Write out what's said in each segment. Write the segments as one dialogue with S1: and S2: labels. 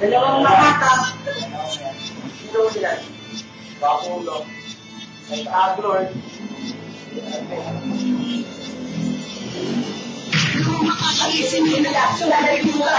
S1: Dalawang makata. Sino sila? Bakulo. May Taglord.
S2: Kung makakalisin mo na lang, lalay mo ka.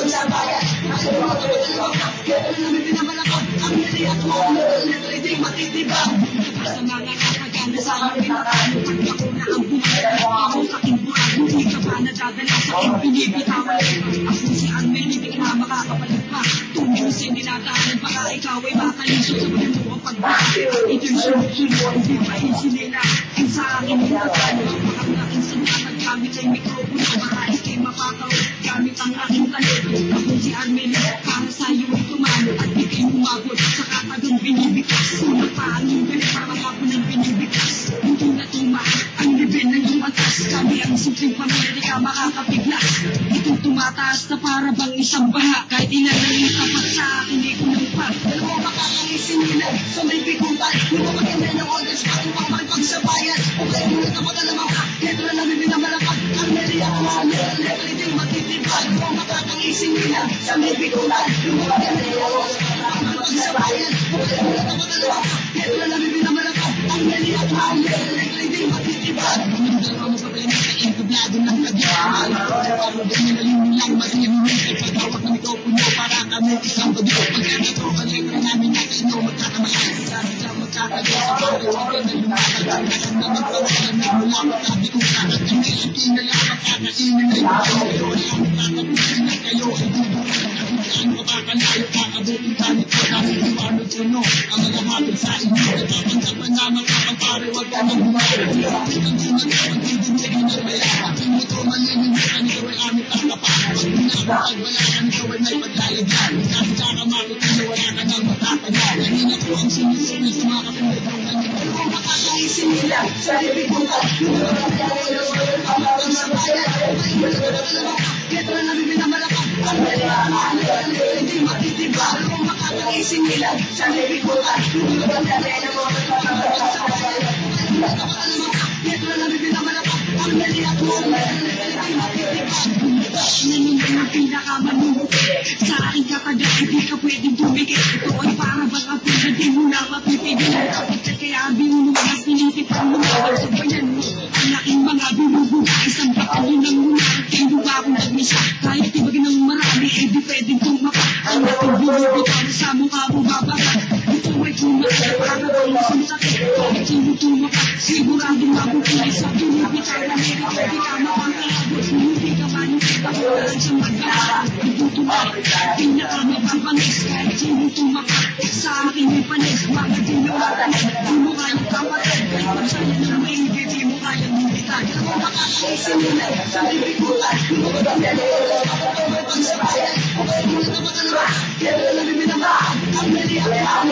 S2: Ang sabayan, ang sabayan, kaya namin pinamalakot, ang naliyak mo, nag-reading matitibang. Sa mga kapagana sa akin, pag ako na ang buhay, ako sa aking buhay, hindi ka pa nadadala sa aking binibitawan. Ako si Armel, hindi ka na makakapalit pa. Tunyusin, dinadaanan, baka ikaw ay makalisyo sa mga mo ang pagbahay. Ito'y sunod-sunod, hindi maisin nila. Ang sa akin, hindi na tayo ang makakakin sa mga gamit ay mikropono. Baka ikay mapakaw, gamit ang aking talento. Ako si Armel, para sa'yo ay tumalo at ikay umabot sa katagang binibigkas. Sulat pa ang iyong galit para makapon ng binibigkas. Hindi na tumaan ang level ng iyong atas. Kami ang simpleng pamilya, di ka makakapiglas. Itong tumataas na para bang isang baha. Kahit ilan na rin tapat sa akin, di ko nang pa. Alam mo makakalisin nila sa may bigutan. Hindi mo maganda ng orders, paano pang makipagsabayan. O kaya mo na mag-alamang ka, neto na namin pinamalapat. Ang nariyak mo, neto matitibag. Hindi mo makakalisin nila sa may bigutan. Hindi mo maganda ng orders, paano pang makipagsabayan. O kaya mo na mag-alamang ka, neto na namin pinamalapat. Ang nariyak mo, neto matitibag. Ang dalawa mo problema sa intublado ng lagyan. Ang ganyan na yun lang, masinimik ay paghawak ng mikropono para kami isang bagyo. Pagkanato, kalibra namin na kayo magkakamayan. Sabi ka magkakayo sa pariwagan na lumakagay. Ang mga pangalan na mula magkabi kong kakat. Ang ilantin na lang magkakainin na yung kayo. Ay ang magkakapusin na kayo ay bubuhay. Ang makakalayo, kakabutin kami ko namin kung ano tuno. Ang mga hapit sa inyo, nagkapanggap na makakapariwag ka ng buhay. Ang sumagawang titindig na bayaran. Kung ito malilimutan, ito ay aming tatapan. Pag pinapagbayaran, ito ay may paglalagyan. Kasi kakamapit na wala ka nang matatagal. Kanina ko ang sinisuri sa mga kapinagawang nyo. Kung makakaisin nila sa libigungan, yung mga kapinagawang ang sabayan. Ay malagalaga, kaya na namin pinamalakan. Ang naliyaman, hindi matitiba. Kung makakaisin nila sa libigungan, yung mga kapinagawang ang sabayan. Ay malagalaga, kaya na namin pinamalakan. Ang naliyaman, hindi matitiba. Nanindig ang pinakamaluho sa aking katagal, hindi ka pwedeng tumigil. Ito ay para bang ang pinagdi mo na mapipigil. Kapagkat kaya binuno na pinitipang mo na sa bayan mo. Ang aking mga binubuga, isang kapatid ng muna. Hindi ba akong nagmisa? Kahit tibag ng marami, eh di pwedeng tumaka. Ang aking binibitaw sa mukha mo babaka. Ito ay tumaka, para bang isang sakit. Kahit sino tumaka, siguradong mabukulis sa binibitaw na meron. Hindi ka mapangkaabot, hindi ka manipita. Sa magkasa, itutuwa, pinakamababangis. Kahit sino tumapak, sa akin may panis. Mga dinawatan, di mo kayang kapatid. Kahit sa'yo na may hindi, di mo kayang lumitan. Kung makakaisin nila, sa may bigutan, di mo magandang nila, kapag may pagsabayan. Kung kayo muna na magalawa, kaya na namin minamahan. Ang naliyakan,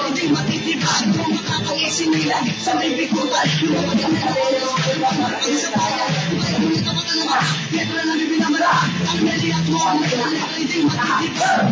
S2: hindi matitibag. Kung makakaisin nila, sa may bigutan, di mo magandang nila, kapag may pagsabayan. Kung kayo muna na magalawa, kaya na namin minamahan. Ang naliyak mo, hindi matitibag.